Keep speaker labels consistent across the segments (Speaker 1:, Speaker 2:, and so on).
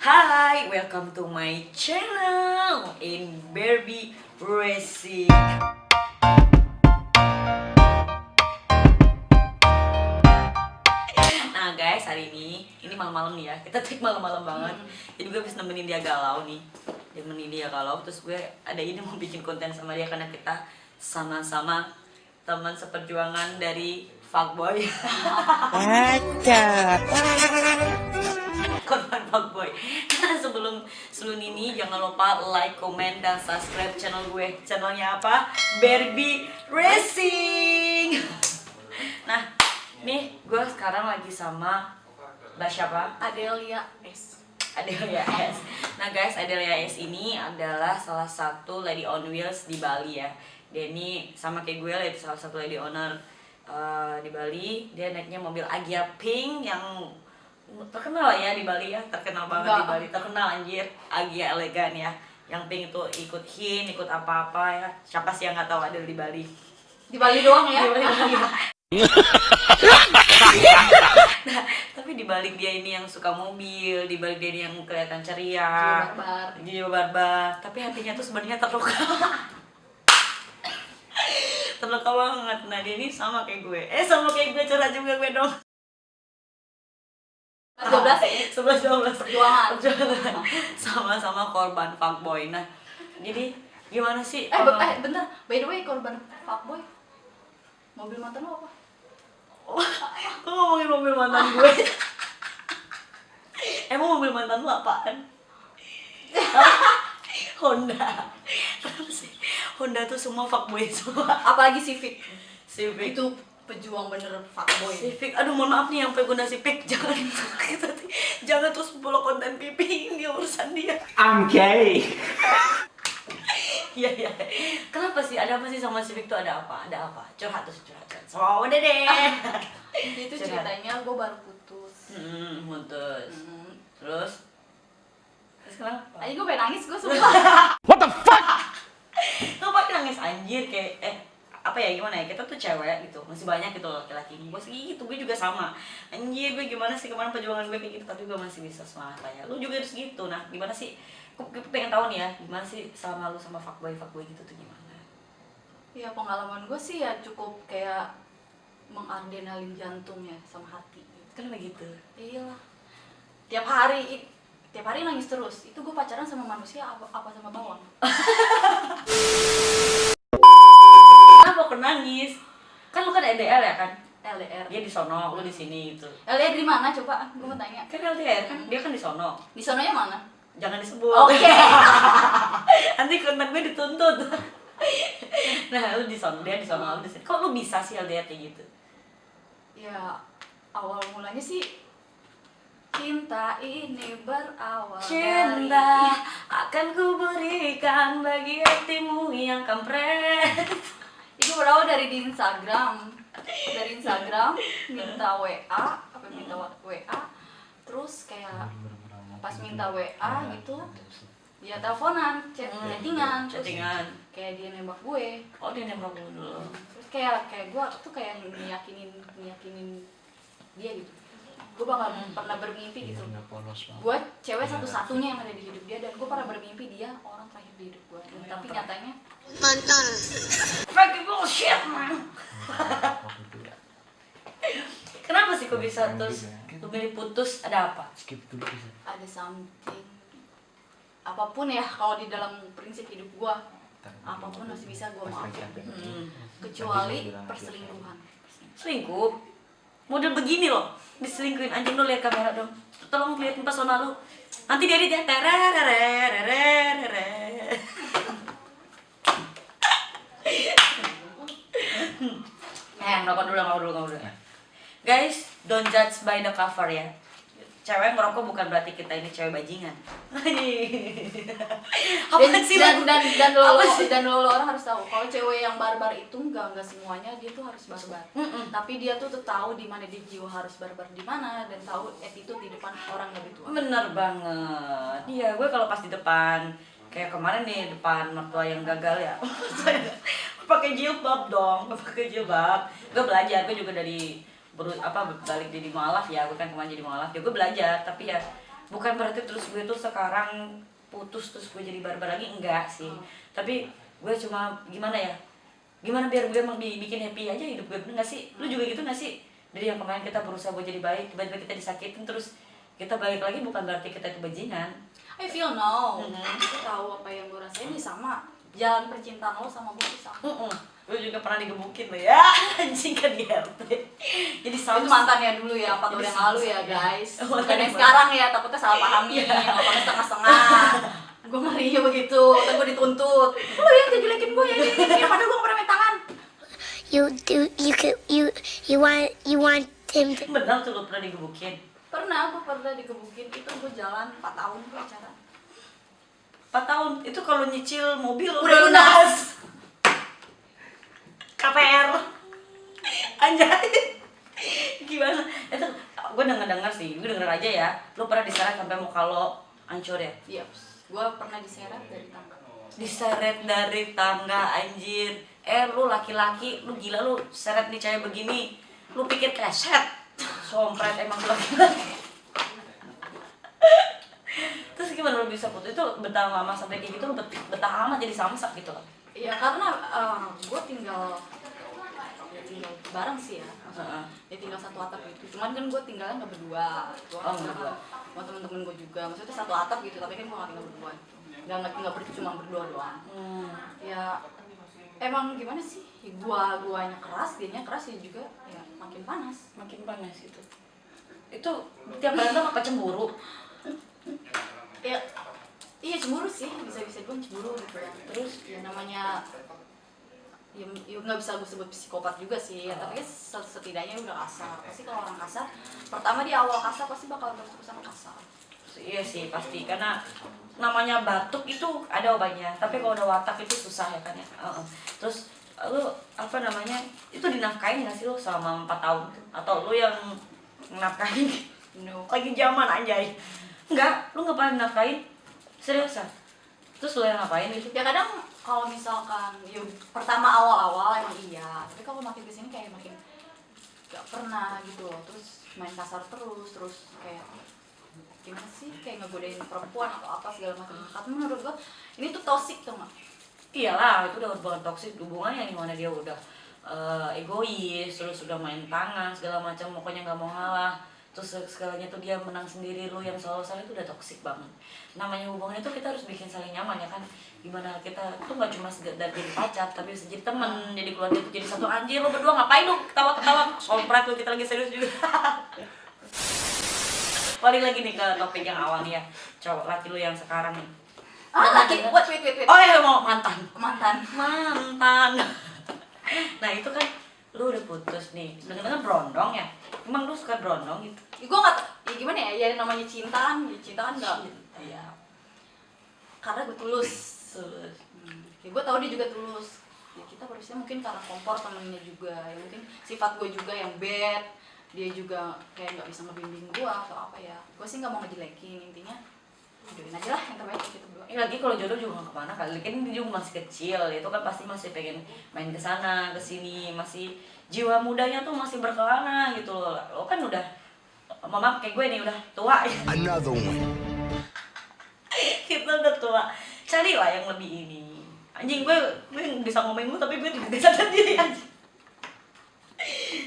Speaker 1: Hai, welcome to my channel in Barbie Racing. Nah guys, hari ini malam-malam nih ya. Kita take malam-malam banget. Jadi gue habis nemenin dia galau nih. Nemenin dia galau, terus gue ada ide mau bikin konten sama dia karena kita sama-sama teman seperjuangan dari fuckboy. Korban fuckboy. Nah, sebelum ini jangan lupa like, comment, dan subscribe channel gue. Channelnya apa? Barbie Racing. Nah, nih gue sekarang lagi sama Mbak siapa?
Speaker 2: Adelia S.
Speaker 1: Adelia S. Nah guys, Adelia S ini adalah salah satu lady on wheels di Bali ya. Dia ini sama kayak gue, salah satu lady owner di Bali. Dia naiknya mobil Agya Pink yang terkenal ya di Bali ya, terkenal banget di Bali, terkenal anjir, Agya elegan ya. Yang Pink itu ikut HIN, ikut apa-apa ya. Siapa sih yang nggak tahu ada di Bali?
Speaker 2: Di Bali doang ya.
Speaker 1: Di Bali doang. Nah, tapi di balik dia ini yang suka mobil, di balik dia ini yang kelihatan ceria, jiwa barbar, tapi hatinya tuh sebenarnya terluka. Terluka banget. Nah, dia ini sama kayak gue. Sama kayak gue, curhat juga gue dong.
Speaker 2: 12 ya?
Speaker 1: 11-12
Speaker 2: Perjuangan.
Speaker 1: Sama-sama korban fuckboy. Nah, jadi gimana sih?
Speaker 2: Bentar. By the way, korban fuckboy, mobil mantan lo apa?
Speaker 1: Kok ngomongin mobil mantan gue? Emang mobil mantan lu apaan? Honda. Kenapa sih? Honda tuh semua fuckboy semua.
Speaker 2: Apalagi Civic.
Speaker 1: Civic.
Speaker 2: Itu pejuang bener fuckboy.
Speaker 1: Civic. Aduh, mohon maaf nih yang pengguna Civic. Jangan terus follow konten pipi, ini urusan dia.
Speaker 3: I'm gay.
Speaker 1: Iya. Kenapa sih? Ada apa sih sama Civic tuh? Ada apa? Curhat. So, udah deh.
Speaker 2: Itu ceritanya gue baru putus.
Speaker 1: Putus. Terus kenapa?
Speaker 2: Aja gue pengen nangis, gue sumpah.
Speaker 3: What the fuck?
Speaker 1: Lu pakai nangis anjir kayak apa ya, gimana ya, kita tuh cewek gitu, masih banyak gitu laki-laki gue segitu, gue juga sama anjir. Gue gimana sih kemarin perjuangan gue kayak gitu, tapi gue masih bisa semangat aja. Lu juga harus gitu. Nah, gimana sih, gue pengen tahu nih ya, gimana sih sama lu sama fuckboy gitu tuh gimana?
Speaker 2: Ya pengalaman gue sih ya cukup kayak mengadrenalin jantung ya sama hati gitu.
Speaker 1: Kenapa gitu?
Speaker 2: Iyalah, tiap hari nangis terus. Itu gue pacaran sama manusia apa sama bawang?
Speaker 1: Kenapa kok nangis? Kan lu kan LDR ya kan?
Speaker 2: LDR.
Speaker 1: Dia di sono, lu di sini gitu.
Speaker 2: LDR di mana coba? Gue mau tanya.
Speaker 1: Kan LDR kan, dia kan di sono.
Speaker 2: Di sononya mana?
Speaker 1: Jangan disebut.
Speaker 2: Oke.
Speaker 1: Nanti konten gue dituntut. Nah, lu di sono, dia di sono, lu di sini. Kok lu bisa sih LDR kayak gitu?
Speaker 2: Ya awal mulanya sih cinta ini berawal
Speaker 1: Cinta akan ku berikan bagi hatimu yang kampret.
Speaker 2: itu berawal dari di Instagram. Minta WA, terus kayak pas minta WA gitu ya teleponan, chattingan, kayak dia nembak gue.
Speaker 1: Oh, dia nembak lu dulu.
Speaker 2: Terus kayak gue tuh kayak ngiyakinin dia gitu. Gue bakal pernah bermimpi gitu. Gue cewek satu-satunya yang ada di hidup dia, dan gue pernah bermimpi dia orang terakhir di hidup gue. Tapi nyatanya
Speaker 4: mantan.
Speaker 1: Fucking bullshit, man. Kenapa sih kok bisa terus lu milih putus? Ada apa?
Speaker 2: ada something, apapun ya, kalau di dalam prinsip hidup gue apapun masih bisa gue maafin, kecuali perselingkuhan.
Speaker 1: Selingkuh? Model begini loh, diselingkuhin. Anjing, lu lihat kamera dong. Tolong liatin pesona lu. Nanti dia edit ya. Ngerokok dulu. Guys, don't judge by the cover ya. Cewek ngerokok bukan berarti kita ini cewek bajingan.
Speaker 2: Dan lo orang harus tahu kalau cewek yang barbar itu enggak semuanya dia tuh harus barbar. Tapi dia tuh tahu di mana dia jiwa harus barbar di mana, dan tahu attitude di depan orang lebih tua.
Speaker 1: Bener banget. Iya, gue kalau pas di depan kayak kemarin nih, depan mertua yang gagal ya. Pakai jilbab dong, pakai jilbab. Gue belajar, gue juga dari balik jadi mualaf ya, gue kan kemarin jadi mualaf ya, gue belajar. Tapi ya bukan berarti terus gue tuh sekarang putus terus gue jadi barbar lagi, enggak sih. Tapi gue cuma gimana ya, gimana biar gue emang bikin happy aja hidup gue, bener gak sih? Lu juga gitu gak sih? Dari yang kemarin kita berusaha buat jadi baik, tiba-tiba kita disakitin terus kita balik lagi, bukan berarti kita itu bajingan.
Speaker 2: I feel no. Gue tahu apa yang gue rasain, ini sama jalan percintaan lo sama gue sama.
Speaker 1: Lu juga pernah digebukin lo ya, anjing kan di RT. Jadi
Speaker 2: Itu mantannya dulu ya, 4 tahun yang lalu ya guys.
Speaker 1: Oh,
Speaker 2: Bukan yang sekarang ya, takutnya salah pahami, ngomongnya setengah-setengah. Gue ngerinya begitu, ntar gue dituntut. Lu yang jelekin gue ya, ini padahal gue gak pernah main tangan.
Speaker 3: You want him to.
Speaker 1: Benar tuh lo pernah digebukin.
Speaker 2: Gue pernah digebukin, itu gue jalan 4 tahun gue pacaran.
Speaker 1: 4 tahun, itu kalau nyicil mobil
Speaker 2: Udah lunas.
Speaker 1: KPR. Anjay. Gimana? Itu gue denger sih, gue denger aja ya. Lu pernah diseret sampai muka lo hancur ya?
Speaker 2: Iya, gue pernah diseret dari tangga.
Speaker 1: Diseret dari tangga, anjir. Lu laki-laki, lu gila lu seret nih cewek begini. Lu pikir keset? Sompret emang lu laki-laki. Terus gimana lu bisa putus? Itu betah lama sampai kayak gitu, lu betah amat jadi samsak gitu loh.
Speaker 2: Iya, karena gue tinggal bareng sih ya. Ya tinggal satu atap gitu. Cuman kan gue tinggalnya nggak berdua.
Speaker 1: Berdua.
Speaker 2: Sama temen-temen gue juga. Maksudnya satu atap gitu, tapi kan gue nggak tinggal berdua. Nggak cuma berdua doang. Ya emang gimana sih? Guanya keras, dianya keras ya juga. Ya makin panas.
Speaker 1: Makin panas itu. Itu tiap berantem apa cemburu?
Speaker 2: Ya iya cemburu sih, bisa gue cemburu gitu ya. Terus ya namanya ya nggak bisa gue sebut psikopat juga sih ya, tapi kan setidaknya udah kasar. Pasti kalau orang kasar, pertama di awal kasar pasti bakal terus-terusan kasar.
Speaker 1: Iya sih pasti, karena namanya batuk itu ada obatnya, tapi kalau udah watak itu susah ya kan ya. Terus lu apa namanya itu dinafkain nggak sih lu selama 4 tahun tuh? Atau lu yang nafkain?
Speaker 2: No.
Speaker 1: Lagi zaman anjay. Enggak, lu nggak pernah nafkain? Seriusan? Terus lu yang ngapain gitu?
Speaker 2: Ya kadang kalau misalkan ya pertama awal-awal emang iya, tapi kalau makin kesini kayak makin gak pernah gitu loh. Terus main kasar terus kayak gimana sih, kayak ngegodain perempuan atau apa segala macam. Tapi menurut gua ini tuh toxic tuh nggak?
Speaker 1: Iyalah, itu udah bukan toksik hubungannya, yang mana dia udah egois, terus udah main tangan segala macam, pokoknya nggak mau ngalah, terus segalanya tuh dia menang sendiri, lu yang selalu salah, itu udah toksik banget. Namanya hubungan itu kita harus bikin saling nyaman ya kan, gimana kita tuh nggak cuma sekedar jadi pacar, tapi bisa jadi teman, jadi keluarga itu jadi satu. Anjir lu berdua ngapain lu ketawa-ketawa sompret lu, kita lagi serius juga. Balik lagi nih ke topik yang awal nih ya, cowok laki lu yang sekarang nih.
Speaker 2: Laki, wait.
Speaker 1: Oh ya, mau mantan. Nah itu kan lu udah putus nih, dengan berondong ya. Emang lu suka berondong gitu?
Speaker 2: Gue nggak, ya gimana ya? Ya namanya cinta kan nggak.
Speaker 1: Iya.
Speaker 2: Karena gue tulus. Ya gue tahu dia juga tulus. Ya kita harusnya mungkin karena kompor temennya juga. Ya mungkin sifat gue juga yang bad. Dia juga kayak nggak bisa ngebimbing gue atau apa ya. Gue sih nggak mau ngejelekin, intinya jodohin aja lah yang terbaik kita berdua.
Speaker 1: Lagi kalau jodoh juga nggak kemana kali, kan dia juga masih kecil, itu kan pasti masih pengen main ke sana ke sini, masih jiwa mudanya tuh masih berkelana gitu loh. Lo kan udah, mama kayak gue nih udah tua.
Speaker 3: Another one.
Speaker 1: Kita udah tua, carilah yang lebih ini. Anjing gue bisa ngomongin lu tapi gue tidak bisa sendiri anjing.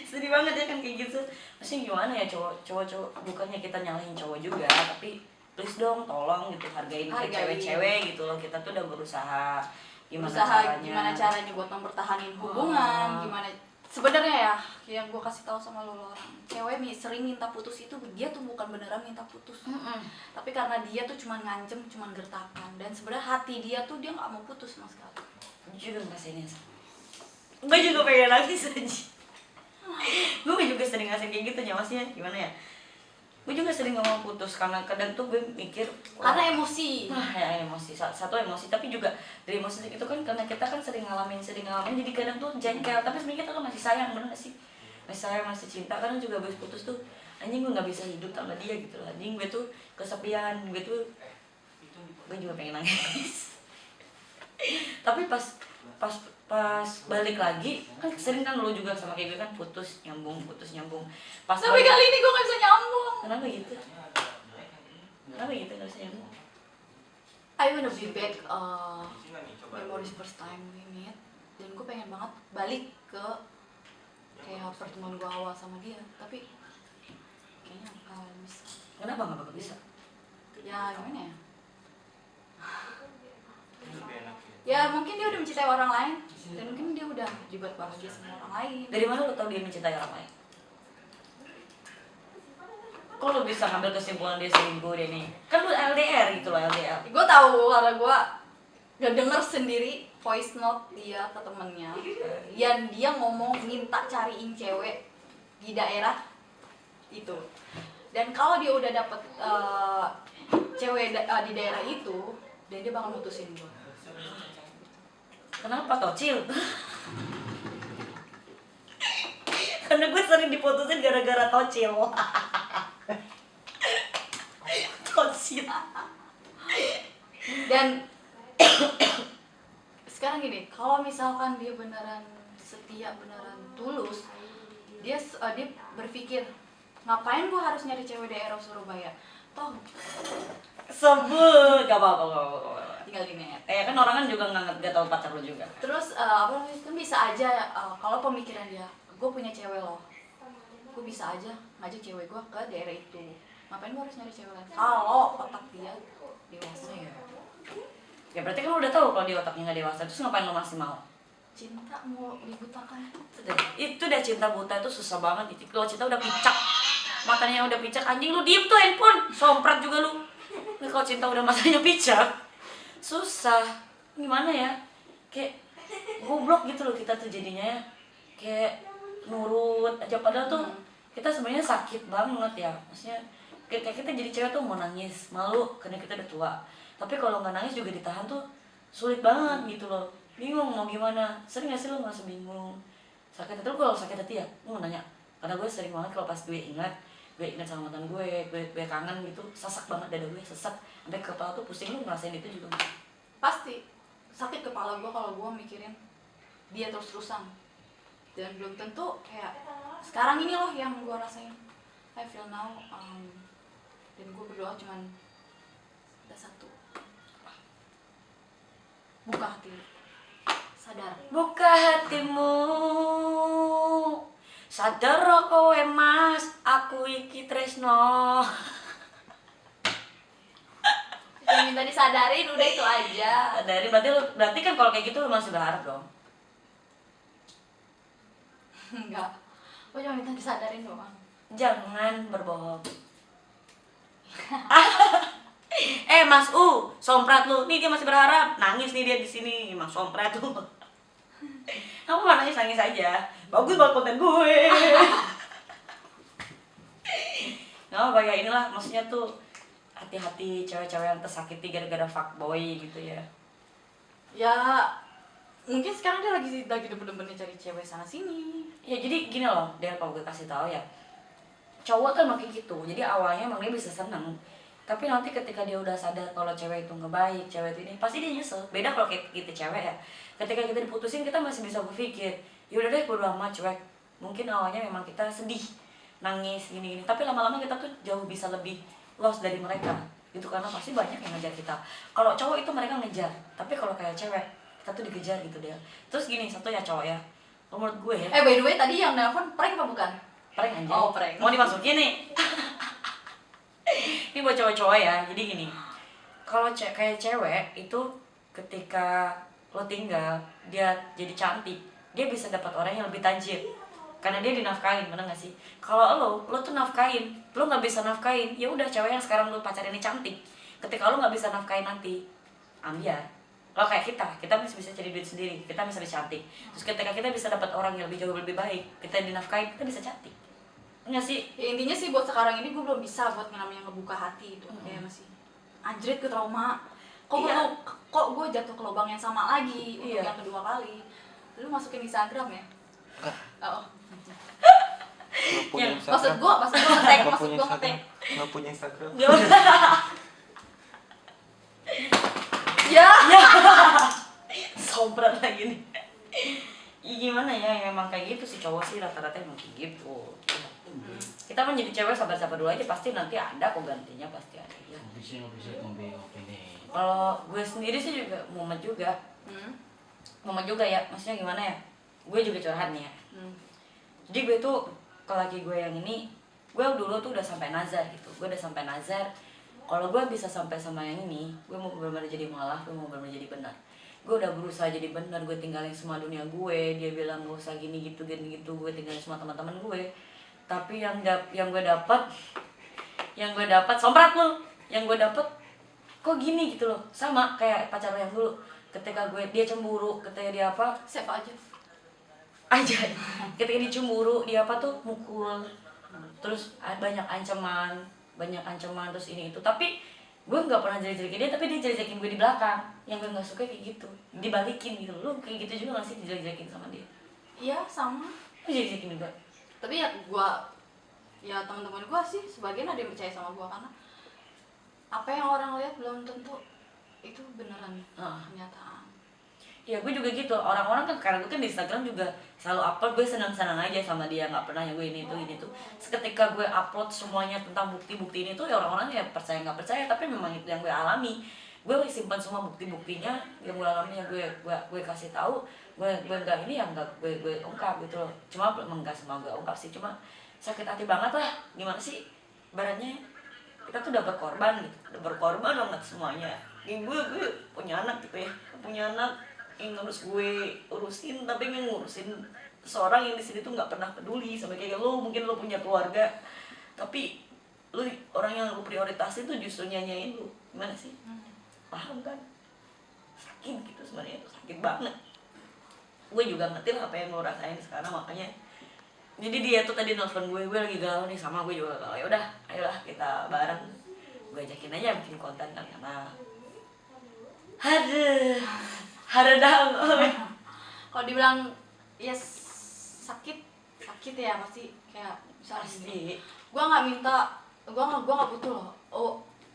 Speaker 1: Sedih banget ya kan kayak gitu. Maksudnya gimana ya, cowok bukannya kita nyalahin cowok juga, tapi please dong tolong gitu, hargain cewek-cewek gitu loh. Kita tuh udah berusaha
Speaker 2: gimana caranya buat mempertahankan hubungan, gimana sebenarnya ya yang gue kasih tahu sama lo orang cewek sering minta putus itu dia tuh bukan beneran minta putus, tapi karena dia tuh cuman ngancem, cuman gertakan, dan sebenarnya hati dia tuh dia nggak mau putus sama sekali.
Speaker 1: Juga ngasihinnya, gue juga pengen nangis aja. Gue juga sering ngasih kayak gitu ya, maksudnya gimana ya, gue juga sering gak mau putus karena kadang tuh gue mikir
Speaker 2: karena emosi.
Speaker 1: Ya emosi, satu emosi, tapi juga dari emosi itu kan karena kita kan sering ngalamin, jadi kadang tuh jengkel, tapi sebenarnya kita kan masih sayang, bener gak sih? Masih sayang, masih cinta. Kadang juga habis putus tuh anjing gue nggak bisa hidup tanpa dia gitu loh, anjing gue tuh kesepian, gue juga pengen nangis. Tapi pas balik lagi kan sering kan lo juga sama kayak gue kan putus nyambung pas
Speaker 2: Tapi kali ini gue gak bisa nyambung.
Speaker 1: kenapa gitu? Kenapa gitu nggak bisa nyambung?
Speaker 2: I wanna be back memories first time we meet, dan gue pengen banget balik ke kayak pertemuan gue awal sama dia, tapi kayaknya nggak bisa.
Speaker 1: Kenapa nggak bakal bisa?
Speaker 2: Ya gimana ya? Ya mungkin dia udah mencintai orang lain, dan mungkin dia udah dibuat bahagia sama orang lain.
Speaker 1: Dari mana lo tau dia mencintai orang lain? Kok lo bisa ngambil kesimpulan dia selingkuh dia nih? Kan lo LDR gitu loh, LDR.
Speaker 2: Gue tahu karena gue gak denger sendiri voice note dia ke temennya, yang dia ngomong minta cariin cewek di daerah itu. Dan kalau dia udah dapet cewek di daerah itu, dan dia bakal mutusin gue.
Speaker 1: Kenapa tocil? Karena gue sering diputusin gara-gara tocil. Tocil.
Speaker 2: Dan sekarang gini, kalau misalkan dia beneran setia, beneran tulus, dia berpikir ngapain gue harus nyari cewek daerah Surabaya, toh
Speaker 1: Sebut, gak apa-apa, gak apa-apa.
Speaker 2: tinggal di net.
Speaker 1: Kan orang kan juga nggak tahu pacar lo juga.
Speaker 2: Terus apa namanya, kan bisa aja kalau pemikiran dia, gue punya cewek loh, gue bisa aja ngajak cewek gue ke daerah itu. Ngapain gue harus nyari cewek lain? Kalau otak dia dewasa ya.
Speaker 1: Ya berarti kan lo udah tahu kalau dia otaknya nggak dewasa, terus ngapain lo masih mau?
Speaker 2: Cinta mau dibutakan.
Speaker 1: Itu udah cinta buta itu susah banget. Kalau cinta udah picak, matanya udah picak, anjing lu diem tuh handphone, somprat juga lu. Nah, kalau cinta udah matanya picak, susah. Gimana ya? Kayak goblok gitu loh kita tuh jadinya ya. Kayak nurut aja, padahal tuh kita sebenarnya sakit banget ya. Maksudnya kayak kita jadi cewek tuh mau nangis, malu karena kita udah tua. Tapi kalau nggak nangis juga ditahan tuh sulit banget gitu loh. Bingung mau gimana. Sering gak sih lo merasa bingung? Sakit hati, lo kalau sakit hati ya, gue mau nanya. Karena gue sering banget kalau pas gue ingat sama mantan gue kangen gitu, sesak banget dada gue, sesak sampai kepala tuh pusing. Lu ngerasain itu juga nggak?
Speaker 2: Pasti sakit kepala gue kalau gue mikirin dia terus-terusan, dan belum tentu kayak sekarang ini loh yang gue rasain. I feel now, dan gue berdoa cuman ada satu, buka hati lu, sadar.
Speaker 1: Buka hatimu, sadar kowe mas, aku iki tresno.
Speaker 2: Yang minta disadarin udah itu aja.
Speaker 1: Dari berarti kan kalau kayak gitu lu masih berharap dong.
Speaker 2: Enggak, gue cuma minta disadarin doang.
Speaker 1: Jangan berbohong. Mas somprat lu. Nih dia masih berharap. Nangis nih dia di sini, Mas somprat lu. Kamu mah nangis aja. Bagus banget konten gue. Nggak apa ya, inilah maksudnya tuh hati-hati cewek-cewek yang tersakiti gara-gara fuckboy gitu ya.
Speaker 2: Ya mungkin sekarang dia lagi bener-bener cari cewek sana sini.
Speaker 1: Ya jadi gini loh, Del, kalau gue kasih tahu ya, cowok kan makin gitu. Jadi awalnya emang dia bisa seneng, tapi nanti ketika dia udah sadar kalau cewek itu nggak baik, cewek itu ini, pasti dia nyesel. Beda kalau kayak kita cewek ya, ketika kita diputusin kita masih bisa berpikir, yaudah deh bodo amat cuek. Mungkin awalnya memang kita sedih, nangis gini-gini, tapi lama-lama kita tuh jauh bisa lebih lost dari mereka gitu, karena pasti banyak yang ngejar kita. Kalau cowok itu mereka ngejar, tapi kalau kayak cewek kita tuh dikejar gitu deh. Terus gini, satu ya cowok ya, menurut gue ya,
Speaker 2: By the way tadi yang nelfon prank apa bukan?
Speaker 1: prank anjay.
Speaker 2: Oh, prank.
Speaker 1: Mau dimasukin nih. Ini buat cowok-cowok ya. Jadi gini, kalau kayak cewek itu ketika lo tinggal, dia jadi cantik, dia bisa dapat orang yang lebih tajir karena dia dinafkain, bener gak sih? Kalau lo tuh nafkain, lo nggak bisa nafkain, ya udah cewek yang sekarang lo pacarin ini cantik, ketika lo nggak bisa nafkain nanti, ambiar. Kalau kayak kita masih bisa cari duit sendiri, kita bisa cantik. Terus ketika kita bisa dapat orang yang lebih jauh lebih baik, kita dinafkain, kita bisa cantik. Enggak sih?
Speaker 2: Ya intinya sih buat sekarang ini gue belum bisa buat namanya ngebuka hati itu. Kayak masih anjrit, gue trauma. Kok gue jatuh ke lubang yang sama lagi untuk yang kedua kali. Lu masukin Instagram ya? Oh. Maksud gue nge-tag,
Speaker 4: Nggak punya Instagram.
Speaker 2: Ya.
Speaker 1: Sobrat lagi nih. Ya, gimana ya, memang kayak gitu sih cowok sih rata-rata emang kayak gitu. Kita menjadi cewek sabar-sabar dulu aja, pasti nanti ada kok gantinya, pasti ada ya. Kalau gue sendiri sih juga mumet juga. Mumet juga ya, maksudnya gimana ya, gue juga curhat nih ya. Jadi gue tuh ke laki gue yang ini, gue dulu tuh udah sampai nazar gitu. Gue udah sampai nazar, kalau gue bisa sampai sama yang ini, gue mau benar-benar jadi malah, gue mau benar-benar jadi benar. Gue udah berusaha jadi benar, gue tinggalin semua dunia gue. Dia bilang gak usah gini gitu, gue tinggalin semua teman-teman gue. Tapi yang gue dapat somprat lu, yang gue dapat kok gini gitu loh, sama kayak pacar lo yang dulu. Ketika dia cemburu, ketika dia apa,
Speaker 2: save aja
Speaker 1: ketika dia cemburu, dia apa tuh mukul, terus banyak ancaman terus ini itu. Tapi gue nggak pernah jelek-jelekin dia, tapi dia jelek-jelekin gue di belakang. Yang gue nggak suka kayak gitu, dibalikin gitu. Lu kayak gitu juga nggak sih, dijelek-jelekin sama dia?
Speaker 2: iya sama.
Speaker 1: Lu jelek-jelekin juga?
Speaker 2: Tapi ya teman-teman gue sih sebagian ada yang percaya sama gue, karena apa yang orang lihat belum tentu itu beneran kenyataan.
Speaker 1: Ya gue juga gitu, orang-orang kan, karena gue kan di Instagram juga selalu upload, gue senang-senang aja sama dia, nggak pernah yang gue ini tuh. Seketika gue upload semuanya tentang bukti-bukti ini tuh, ya orang-orang ya percaya nggak percaya, tapi memang itu yang gue alami. Gue simpan semua bukti-buktinya yang gue alami, yang gue kasih tahu. Gue nggak ini yang nggak gue ungkap gitu loh. Cuma emang nggak semua gue ungkap sih, cuma sakit hati banget lah. Gimana sih baratnya, kita tuh udah berkorban gitu, udah berkorban banget semuanya. Gue punya anak gitu ya, punya anak yang harus gue urusin, tapi yang ngurusin seorang yang di sini tuh nggak pernah peduli sama kayak lo. Mungkin lo punya keluarga, tapi lo orang yang lo prioritasin tuh justru nyanyain lo. Gimana sih? Paham kan? Sakit gitu sebenarnya, itu sakit banget. Gue juga ngerti lah apa yang lo rasain sekarang, makanya jadi dia tuh tadi nelfon gue lagi galau nih, sama gue juga galau. Ya udah, ayolah kita bareng. Gue ajakin aja bikin konten kan, karena haredang.
Speaker 2: Kalau dibilang ya sakit ya pasti, kayak misalnya
Speaker 1: Pasti.
Speaker 2: gue nggak butuh loh.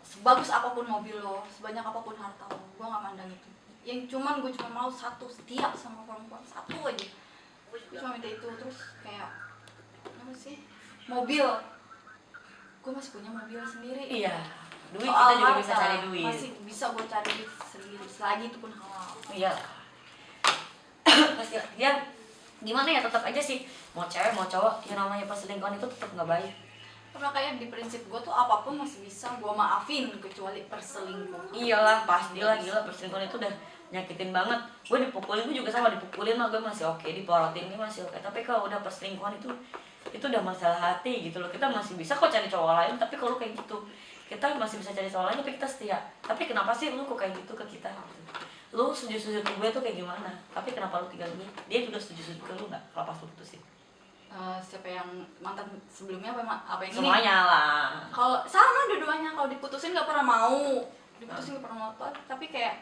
Speaker 2: Sebagus apapun mobil lo, sebanyak apapun harta lo, gue nggak mandang itu. Yang cuma mau satu, setia sama perempuan, satu aja. Gue cuma minta itu. Terus kayak apa sih, mobil, gue masih punya mobil sendiri.
Speaker 1: Iya, duit
Speaker 2: Soal
Speaker 1: kita juga
Speaker 2: harta,
Speaker 1: bisa cari duit.
Speaker 2: masih bisa gue cari duit sendiri, selagi itu pun halal.
Speaker 1: Iya. Pasti ya, gimana ya, tetap aja sih, mau cewek mau cowok, yang namanya perselingkuhan itu tetap nggak baik.
Speaker 2: Karena kayak di prinsip gue tuh apapun masih bisa gue maafin, kecuali perselingkuhan.
Speaker 1: Iyalah, pastilah, gila, perselingkuhan itu udah nyakitin banget. Gue dipukulin, gue juga sama dipukulin mah gue masih oke, diporotin ini masih oke. Tapi kalau udah perselingkuhan itu udah masalah hati gitu loh. Kita masih bisa kok cari cowok lain, tapi kalau kayak gitu kita masih bisa cari cowok lain tapi kita setia. Tapi kenapa sih lu kok kayak gitu ke kita gitu? Lu sujud-sujud ke gue tuh kayak gimana? Tapi kenapa lu tinggal gue? Dia juga sujud-sujud ke lu nggak kalau pas lu putusin?
Speaker 2: Siapa yang mantan sebelumnya apa yang ini?
Speaker 1: Semuanya lah.
Speaker 2: Kalau sama dua-duanya, kalau diputusin nggak pernah mau, diputusin nggak pernah mau. Tapi kayak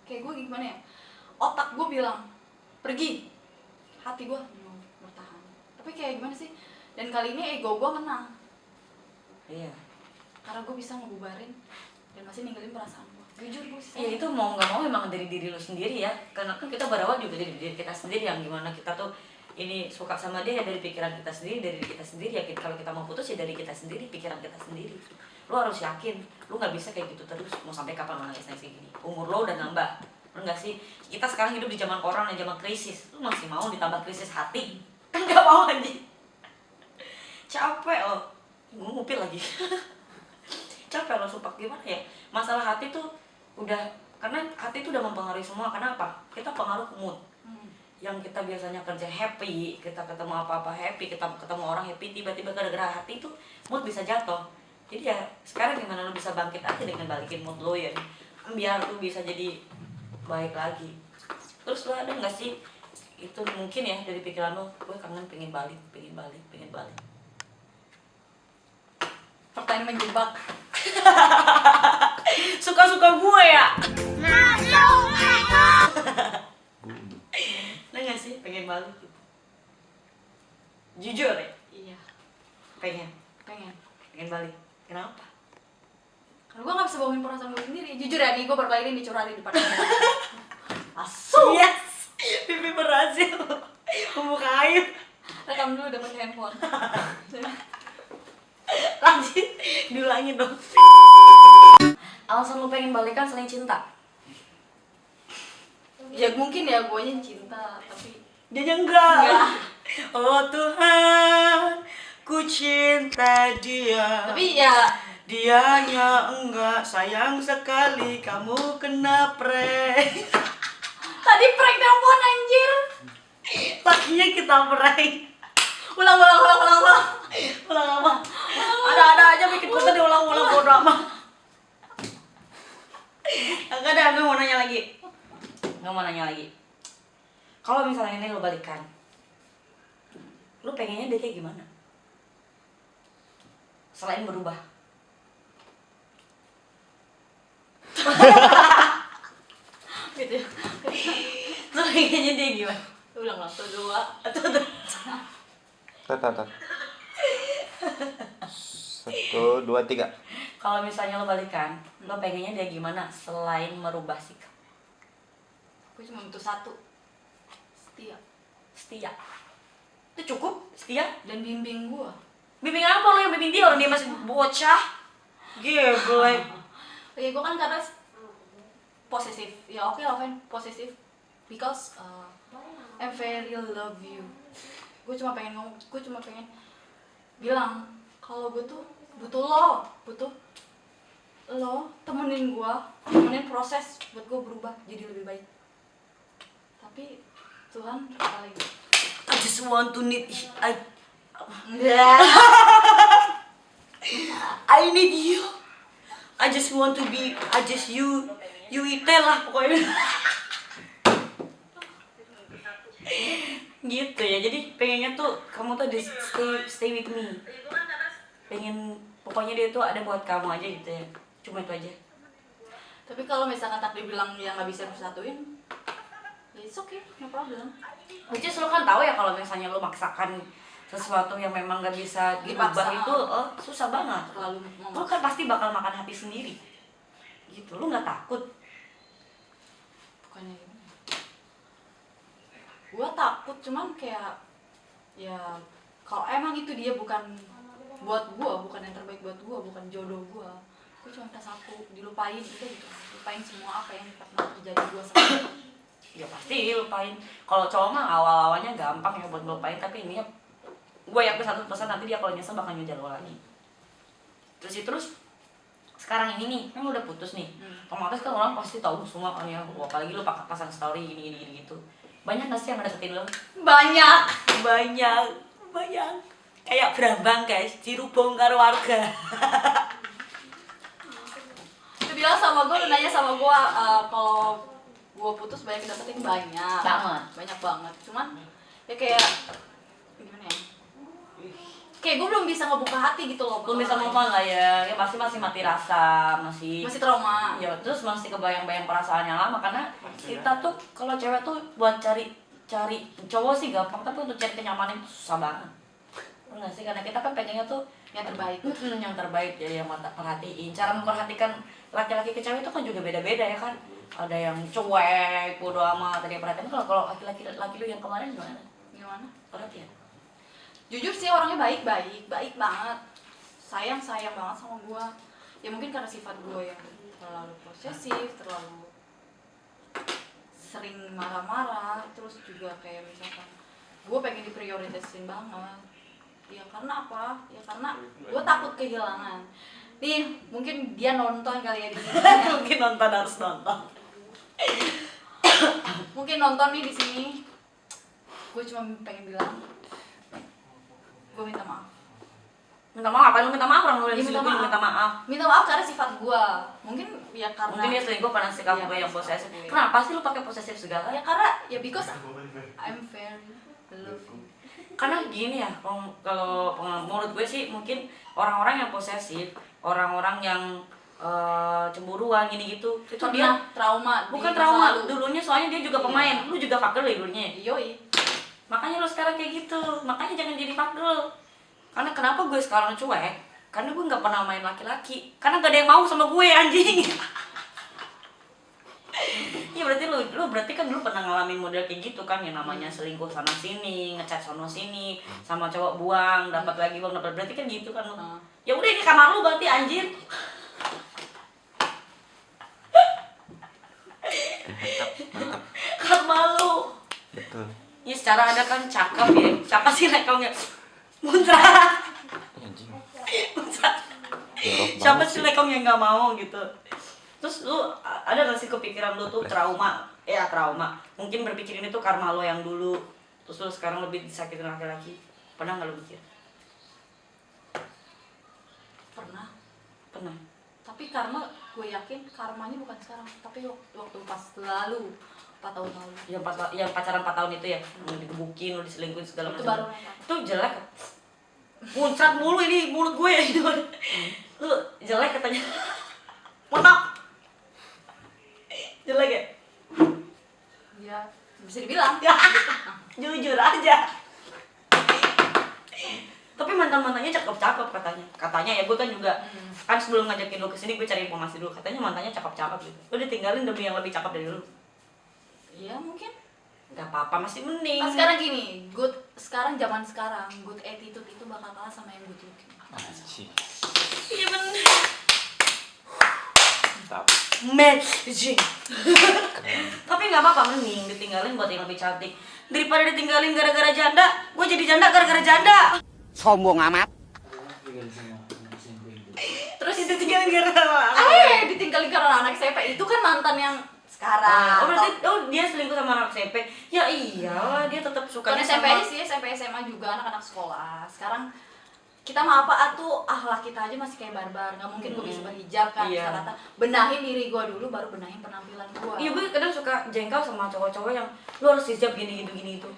Speaker 2: gue gimana ya, otak gue bilang pergi, hati gue bertahan. Tapi kayak gimana sih, dan kali ini ego gue menang.
Speaker 1: Iya.
Speaker 2: Karena gue bisa ngebubarin dan masih ninggalin perasaan gue. Jujur gue sih.
Speaker 1: Ya itu mau nggak mau memang dari diri lu sendiri ya. Karena kan kita berawal juga dari diri kita sendiri, yang gimana kita tuh ini suka sama dia ya dari pikiran kita sendiri, dari diri kita sendiri ya. Kalau kita mau putus ya dari kita sendiri, pikiran kita sendiri. Lu harus yakin, lu nggak bisa kayak gitu terus. Mau sampai kapan nangis-nangis kayak gini? Umur lo udah nambah, bener nggak sih? Kita sekarang hidup di zaman corona, zaman krisis. Lu masih mau ditambah krisis hati? Kan nggak mau aja. Capek lo, gue ngupil lagi. Capek lo, sumpah. Gimana ya? Masalah hati tuh udah, karena hati tuh udah mempengaruhi semua. Kenapa? Kita pengaruh mood. Yang kita biasanya kerja happy, kita ketemu apa-apa happy, kita ketemu orang happy, tiba-tiba gara-gara hati itu mood bisa jatuh. Jadi ya sekarang gimana lo bisa bangkit aja dengan balikin mood lo ya, biar lo bisa jadi baik lagi. Terus lo ada nggak sih itu mungkin ya dari pikiran lo, gue kangen pengen balik.
Speaker 2: Pertanyaan menjebak.
Speaker 1: Suka-suka gue ya. Ada nggak sih pengen balik gitu? Jujur ya?
Speaker 2: Iya.
Speaker 1: Pengen balik. Kenapa?
Speaker 2: Karena gue nggak bisa bohongin perasaan gue sendiri. Jujur ya nih, gue berkali ini dicurhatin di depan kamera. Asu.
Speaker 1: Yes, pipi berhasil membuka air.
Speaker 2: rekam dulu udah pakai handphone.
Speaker 1: Lanjut, diulangin dong. Alasan lu pengen balikan selain cinta?
Speaker 2: Ya mungkin ya gue cinta tapi
Speaker 1: Dia enggak.
Speaker 2: Enggak.
Speaker 1: Oh Tuhan, ku cinta dia.
Speaker 2: tapi ya
Speaker 1: Dianya enggak, sayang sekali kamu kena prank.
Speaker 2: tadi prank telepon anjir.
Speaker 1: Lakinya kita prank.
Speaker 2: Ulang.
Speaker 1: Ulang apa? Ada aja bikin konten diulang-ulang bodo amat. Enggak ada, gue mau nanya lagi. Kalau misalnya ini lo balikan, lo pengennya dia kayak gimana? Selain berubah.
Speaker 2: Gitu.
Speaker 1: Lo pengennya dia gimana?
Speaker 2: Ulang lah, dua.
Speaker 4: Tat. 1, 2, 3.
Speaker 1: Kalau misalnya lo balikan, lo pengennya dia gimana selain merubah sikap?
Speaker 2: Gue cuma butuh satu,
Speaker 1: Setia. Itu cukup, setia.
Speaker 2: dan bimbing gue.
Speaker 1: Bimbing apa lo yang bimbing dia? Orang dia masih bocah. Geblek.
Speaker 2: Oke, gue kan karena posesif. Ya oke lah, fine, posesif. Because I very love you. Gue cuma pengen bilang kalau gue tuh butuh lo temenin gue, temenin proses buat gue berubah jadi lebih baik. Tapi Tuhan apa lagi?
Speaker 1: I just want to need I need you. I just want to be you itel lah pokoknya. Gitu ya. Jadi pengennya tuh kamu tuh stay with me. Pengen pokoknya dia tuh ada buat kamu aja gitu ya. Cuma itu aja.
Speaker 2: Tapi kalau misalkan takdir bilang yang nggak bisa bersatuin, ya it's okay, no problem.
Speaker 1: Which is lo kan tahu ya kalau misalnya lo maksakan sesuatu yang memang gak bisa dirubah
Speaker 2: Dipaksa.
Speaker 1: itu susah banget.
Speaker 2: Terlalu
Speaker 1: Lo kan pasti bakal makan hati sendiri. Gitu. Lo nggak takut?
Speaker 2: bukannya gimana? Gue takut, cuman kayak ya kalau emang itu dia bukan buat gue, bukan yang terbaik buat gue, bukan jodoh gue cuma minta satu, dilupain gitu, lupain semua apa yang pernah terjadi gue sama dia.
Speaker 1: Ya pasti lupain. Kalau cowok mah awal-awalnya gampang ya buat ngelupain, tapi ini gue yakin 100% nanti dia kalau nyesel bakal ngejar lo lagi. Terus sekarang ini nih kan udah putus nih, otomatis kan orang pasti tahu semua kan ya. Apalagi lu pasang story gini gitu. Banyak nggak sih yang deketin lo?
Speaker 2: Banyak.
Speaker 1: Kayak Brambang guys, ciru bongkar warga.
Speaker 2: Lu bilang sama gue, lu nanya sama gue kalau gue putus banyak yang dapetin, banyak banget. Cuman ya kayak gimana ya? Kayak gue belum bisa ngebuka hati gitu loh.
Speaker 1: Belum bisa move on lah ya. Ya pasti masih mati rasa, masih
Speaker 2: trauma.
Speaker 1: ya, terus masih kebayang-bayang perasaan yang lama. Karena kita tuh kalau cewek tuh buat cari cowok sih gampang, tapi untuk cari kenyamanan itu susah banget. Enggak sih, karena kita kan pengennya tuh
Speaker 2: Yang terbaik.
Speaker 1: yang terbaik ya, yang mata perhatiin. Cara memperhatikan laki-laki ke cewek itu kan juga beda-beda ya kan. Ada yang cuek, bodo amat, tadi perhatian. Kalau laki lu yang kemarin gimana?
Speaker 2: Gimana?
Speaker 1: Perhatian.
Speaker 2: Jujur sih orangnya baik banget, sayang banget sama gue. Ya mungkin karena sifat gue yang terlalu posesif, terlalu sering marah-marah, terus juga kayak misalkan gue pengen diprioritasin banget. Ya karena apa? Ya karena gue takut kehilangan. Nih mungkin dia nonton kali ya di sini.
Speaker 1: Mungkin harus nonton.
Speaker 2: Mungkin nonton nih di sini. Gue cuma pengen bilang, gue minta maaf.
Speaker 1: Minta maaf, apa lu minta maaf orang lu
Speaker 2: Dia
Speaker 1: yang
Speaker 2: minta
Speaker 1: selingkuh
Speaker 2: maaf.
Speaker 1: minta maaf.
Speaker 2: Minta maaf karena sifat gue. Mungkin ya karena
Speaker 1: Mungkin dia selingkuh karena sikap
Speaker 2: Iya,
Speaker 1: gue yang
Speaker 2: sikap
Speaker 1: posesif.
Speaker 2: gue.
Speaker 1: Kenapa sih lu pakai posesif segala?
Speaker 2: ya karena ya because I'm very love you.
Speaker 1: Karena gini ya, kalau menurut gue sih mungkin orang-orang yang posesif, orang-orang yang cemburuan gini gitu, itu dia
Speaker 2: Pernah trauma di
Speaker 1: bukan
Speaker 2: masa
Speaker 1: trauma
Speaker 2: lalu.
Speaker 1: dulunya, soalnya dia juga
Speaker 2: Iya.
Speaker 1: pemain, lu juga fuck girl ya dulunya.
Speaker 2: Yoi.
Speaker 1: Makanya lu sekarang kayak gitu, makanya jangan jadi fuck girl. Karena kenapa gue sekarang cuek? Karena gue nggak pernah main laki-laki, karena gak ada yang mau sama gue anjing. Iya berarti lu berarti kan dulu pernah ngalamin ngalamin model kayak gitu kan, yang namanya selingkuh sana sini, ngechat sono sini, sama cowok buang, dapat lagi buang, dapat, berarti kan gitu kan lo. Ya udah ini kamar lu berarti anjir. Kamar lu.
Speaker 4: Betul.
Speaker 1: Ya secara ada kan cakep ya. Siapa sih lekongnya? Muntah.
Speaker 4: Anjing.
Speaker 1: Muntah.
Speaker 4: Jorok
Speaker 1: Siapa
Speaker 4: banget
Speaker 1: sih lekong yang nggak mau gitu? Terus lu ada gak sih kepikiran lu tuh trauma? Ya trauma. Mungkin berpikir ini tuh karma lo yang dulu. Terus lu sekarang lebih disakitin laki-laki. Pernah nggak lu mikir?
Speaker 2: Pernah.
Speaker 1: Pernah.
Speaker 2: Tapi karma, gue yakin karmanya bukan sekarang, tapi waktu pas lalu 4 tahun lalu.
Speaker 1: Yang pacaran 4 tahun itu ya, lu digebukin, lu diselingkuhin segala
Speaker 2: Itu
Speaker 1: macam.
Speaker 2: baru memang.
Speaker 1: Itu jelek. Muncrat mulu ini mulut gue. Lu jelek katanya. Maaf. Jelek ya?
Speaker 2: Ya, bisa dibilang.
Speaker 1: Jujur aja. Tapi mantannya cakep-cakep katanya. Katanya ya, gue kan juga kan sebelum ngajakin lu kesini gue cari informasi dulu. Katanya mantannya cakep-cakep gitu. Lu ditinggalin demi yang lebih cakep dari lu.
Speaker 2: Iya mungkin.
Speaker 1: Gak apa-apa, masih mending.
Speaker 2: Nah, sekarang gini, zaman sekarang, good attitude itu bakal kalah sama yang good looking.
Speaker 4: Anjing.
Speaker 1: Iya bener.
Speaker 4: Mantap.
Speaker 1: Magic. Tapi nggak apa-apa, mending ditinggalin buat yang lebih cantik daripada ditinggalin gara-gara janda. Gue jadi janda gara-gara janda.
Speaker 3: Sombong amat.
Speaker 2: Terus
Speaker 1: Ditinggalin gara-gara
Speaker 2: ditinggalin karena anak SMP itu kan mantan yang sekarang.
Speaker 1: Oh berarti dia selingkuh sama anak SMP. Ya iyalah, dia tetap
Speaker 2: Bukan
Speaker 1: sukanya
Speaker 2: SMP
Speaker 1: sama.
Speaker 2: aja sih, SMP SMA juga anak-anak sekolah. Sekarang kita mah apa atuh akhlak kita aja masih kayak barbar, nggak mungkin gue bisa berhijab kan.
Speaker 1: Iya.
Speaker 2: Kata benahin diri gue dulu baru benahin penampilan gue.
Speaker 1: Iya, gue kadang suka jengkel sama cowok-cowok yang lu harus hijab gini itu.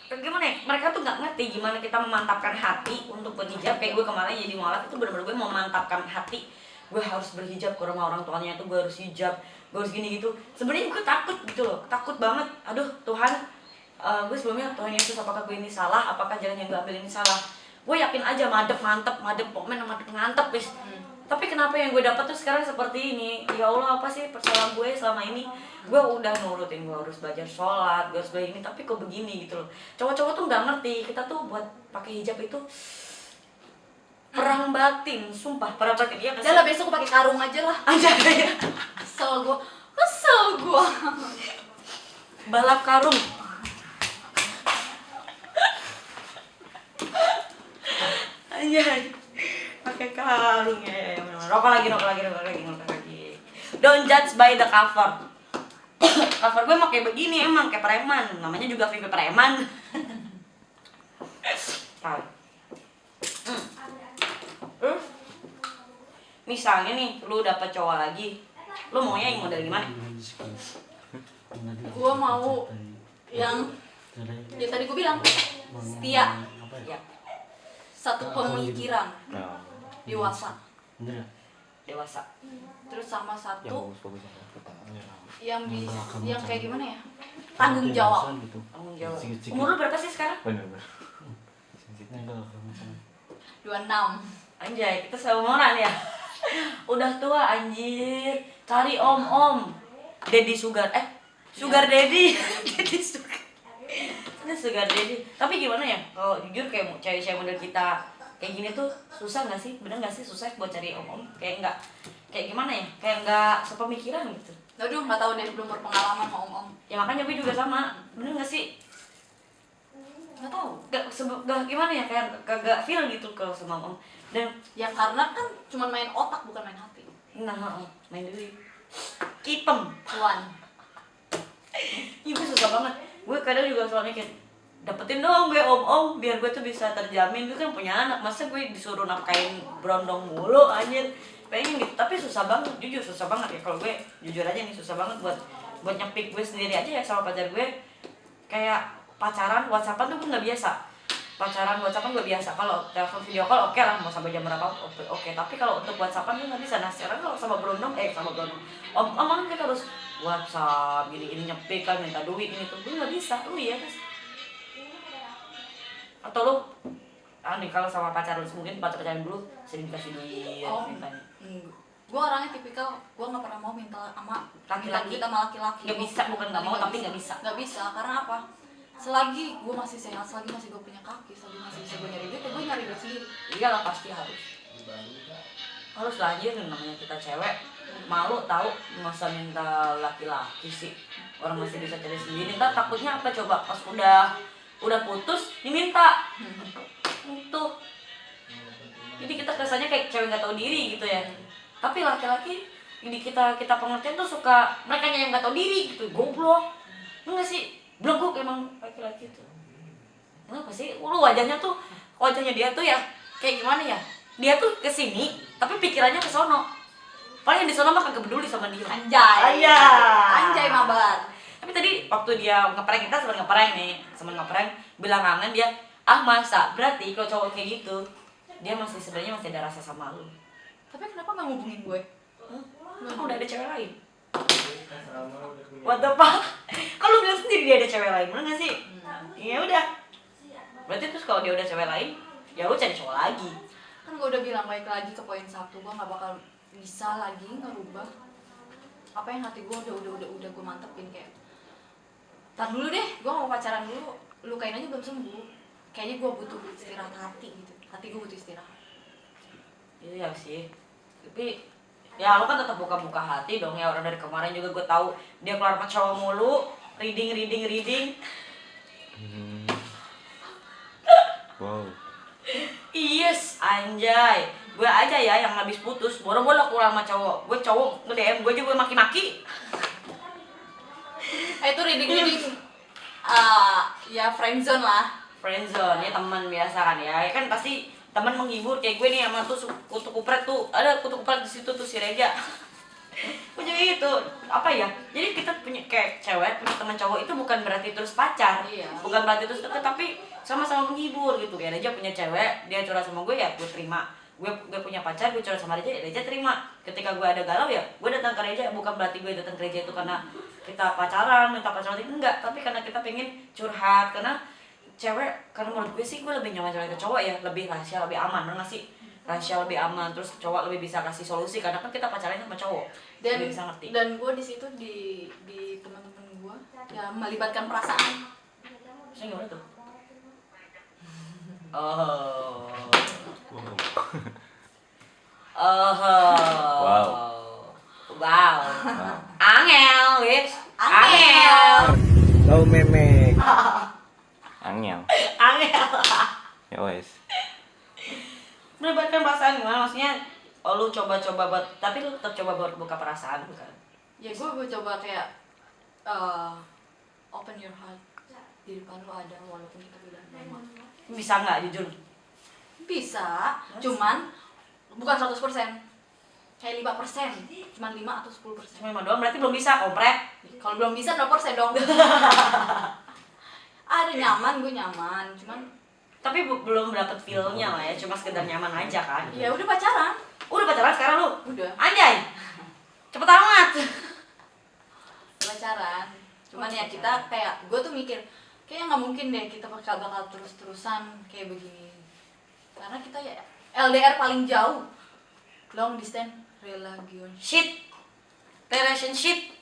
Speaker 1: Gimana ya? Mereka tuh nggak ngerti gimana kita memantapkan hati untuk berhijab. Kayak gue kemarin jadi mualaf itu benar-benar gue memantapkan hati. Gue harus berhijab ke rumah orang tuanya itu, gue harus hijab, gue harus gini gitu. Sebenarnya gue takut gitu loh, takut banget. Aduh Tuhan, gue sebelumnya Tuhan Yesus, apakah gue ini salah? Apakah jalan yang gue ambil ini salah? Gue yakin aja madep pokoknya madep ngantep wis. Tapi kenapa yang gue dapat tuh sekarang seperti ini? Ya Allah, apa sih kesalahan gue selama ini? Gue udah nurutin, gue harus belajar sholat, gue harus belajar ini, tapi kok begini gitu loh. Cowok-cowok tuh nggak ngerti, kita tuh buat pakai hijab itu perang batin, sumpah perang batin. Iya
Speaker 2: Udah lah besok gue pakai karung aja lah.
Speaker 1: aja ya.
Speaker 2: Kesel gue.
Speaker 1: Balap karung. Anjay. Pakai karung ya. Rokok lagi. Don't judge by the cover. Cover gue emang kayak begini, emang kayak preman. Namanya juga Vivi Preman. Tahu. Misalnya nih, lu dapet cowok lagi, lu maunya yang model gimana?
Speaker 2: Gue mau yang ya tadi gue bilang setia,
Speaker 1: Ya,
Speaker 2: satu pemikiran,
Speaker 4: Nah,
Speaker 2: dewasa,
Speaker 1: dewasa.
Speaker 2: terus sama
Speaker 4: yang
Speaker 2: satu
Speaker 4: bagus-bagus
Speaker 2: yang yang kayak gimana ya, tanggung jawab.
Speaker 1: Tanggung jawab. Umur lu berapa sih sekarang?
Speaker 4: bener-bener.
Speaker 2: 26.
Speaker 1: Anjay, kita seumuran ya. Udah tua anjir. Cari om. Daddy sugar. Sugar daddy. Daddy sugar. Ini sugar daddy. Tapi gimana ya? Kalau jujur kayak cewek-cewek model kita kayak gini tuh susah nggak sih? Bener nggak sih susah buat cari om? Kayak nggak, kayak gimana ya? Kayak nggak sepemikiran gitu.
Speaker 2: Aduh, nggak tahu deh, belum berpengalaman sama om.
Speaker 1: Ya makanya gue juga sama. Bener nggak sih?
Speaker 2: Nggak tahu.
Speaker 1: Gak gimana ya, kayak kagak feel gitu kalau sama om. Dan
Speaker 2: Ya karena kan cuma main otak bukan main hati.
Speaker 1: main duit. Kipem.
Speaker 2: Cuan.
Speaker 1: Ih, gue susah banget. Gue kadang juga soalnya kayak dapetin dong gue om biar gue tuh bisa terjamin. Gue kan punya anak, masa gue disuruh nafkain berondong mulu anjir. Pengen gitu, tapi susah banget, jujur susah banget ya. Kalau gue jujur aja nih susah banget buat nyepik gue sendiri aja ya sama pacar gue. Kayak pacaran WhatsAppan tuh gue nggak biasa. Pacaran WhatsAppan gue biasa. Kalau telepon video call oke lah, mau sampai jam berapa oke. Tapi kalau untuk WhatsAppan gue nggak bisa. Nah sekarang kalau sama berondong om kan kita harus WhatsApp gini nyepik kan, minta duit ini tuh gue nggak bisa. Lu ya guys? Atau lu nih kalau sama pacar lu mungkin pacaran dulu sering dikasih duit
Speaker 2: Oh,
Speaker 1: mintanya.
Speaker 2: Gue orangnya tipikal, gue nggak pernah mau minta
Speaker 1: Laki-laki.
Speaker 2: duit sama laki-laki.
Speaker 1: Nggak bisa, bukan nggak mau, tapi nggak bisa.
Speaker 2: Nggak bisa, karena apa? Selagi gue masih sehat, selagi masih gue punya kaki, selagi masih bisa gue nyari duit, ya gue nyari duit sendiri.
Speaker 1: Iyalah pasti harus lah anjir, namanya kita cewek malu tahu masa minta laki-laki sih, orang masih bisa cari sendiri. Ntar takutnya apa coba pas udah putus diminta itu. Jadi kita kesannya kayak cewek nggak tahu diri gitu ya. Tapi laki-laki di kita pengertian tuh suka mereka yang nggak tahu diri gitu, goblok. Enggak sih, blogok emang laki-laki tuh. Kenapa sih? Lu wajahnya dia tuh ya kayak gimana ya? Dia tuh kesini tapi pikirannya ke sono. Paling yang di sono mah kagak peduli sama dia.
Speaker 2: Anjay.
Speaker 1: Iya.
Speaker 2: Anjay mabar.
Speaker 1: Tapi tadi waktu dia ngeprank, kita sempat ngeprank bilang kangen, dia masa berarti kalau cowok kayak gitu dia sebenarnya masih ada rasa sama lu.
Speaker 2: Tapi kenapa nggak ngubungin gue?
Speaker 1: Kan udah ada cewek lain. What the fuck? Kalau bilang sendiri dia ada cewek lain, bener nggak sih? Ya udah. Berarti terus kalau dia udah cewek lain, ya lu cari cowok lagi.
Speaker 2: Kan gue udah bilang balik lagi ke poin 1, gue nggak bakal bisa lagi ngerubah apa yang hati gue udah gue mantepin. Kayak tar dulu deh, gue mau pacaran dulu, lukain aja belum sembuh, kayaknya gue butuh istirahat hati gitu, hati gue butuh istirahat.
Speaker 1: Iya sih, tapi ya lu kan tetap buka-buka hati dong ya. Orang dari kemarin juga gue tahu dia keluar sama cowok mulu, reading.
Speaker 4: Wow.
Speaker 1: Yes, anjay. Gue aja ya yang habis putus, boro-boro keluar sama cowok. Gue cowok nge-DM gue juga maki-maki.
Speaker 2: Itu reading ya friendzone lah.
Speaker 1: Friendzone ya, teman biasa kan ya. Ya kan pasti teman menghibur kayak gue nih sama tuh kutu kupret tuh. Ada kutu kupret di situ tuh si Reja. Gue jadi itu apa ya? Jadi kita punya kayak cewek punya teman cowok itu bukan berarti terus pacar.
Speaker 2: Iya.
Speaker 1: Bukan berarti terus deket, tapi sama-sama menghibur gitu. Kayak Reja punya cewek, dia curhat sama gue ya gue terima. Gue punya pacar, gue curhat sama Reja terima. Ketika gue ada galau ya gue datang ke Reja. Bukan berarti gue datang ke Reja itu karena kita pacaran, minta pacaran, enggak, tapi karena kita pengen curhat. Karena cewek, karena menurut gue sih gue lebih nyaman cewek ke cowok ya, lebih rahasia, lebih aman, bener gak sih? Rahasia lebih aman, terus cowok lebih bisa kasih solusi karena kan kita pacaran sama cowok,
Speaker 2: Dan
Speaker 1: lebih bisa ngerti.
Speaker 2: dan gue di situ di teman-teman gue ya melibatkan perasaan.
Speaker 1: Saya gimana tuh? Oh.
Speaker 4: Wow.
Speaker 1: Wow. Angel, wis.
Speaker 5: Kau memek.
Speaker 4: Angel.
Speaker 1: Angel.
Speaker 4: Ya wes.
Speaker 1: Melibatkan perasaan gimana? Maksudnya, lu coba-coba buat, tapi lu tetap coba buat buka perasaan bukan?
Speaker 2: Ya gue coba kayak open your heart, di depan lu ada walaupun kita beda agama.
Speaker 1: Bisa nggak jujur?
Speaker 2: Bisa, cuman bukan 100%, kayak 5%, cuman 5 atau 10%.
Speaker 1: Cuma 5 doang berarti belum bisa, kompret.
Speaker 2: Kalau belum bisa 0% dong. Ada nyaman, gue nyaman, cuman
Speaker 1: Tapi belum dapet feel-nya lah ya, cuma sekedar nyaman aja kan.
Speaker 2: ya udah pacaran.
Speaker 1: Udah pacaran sekarang lu?
Speaker 2: Udah
Speaker 1: Anjay! Cepet amat!
Speaker 2: pacaran. Cuman ya kita kayak, gue tuh mikir kayaknya nggak mungkin deh kita bakal terus-terusan kayak begini. Karena kita ya LDR paling jauh, long distance relation.
Speaker 1: Shit! Relationship!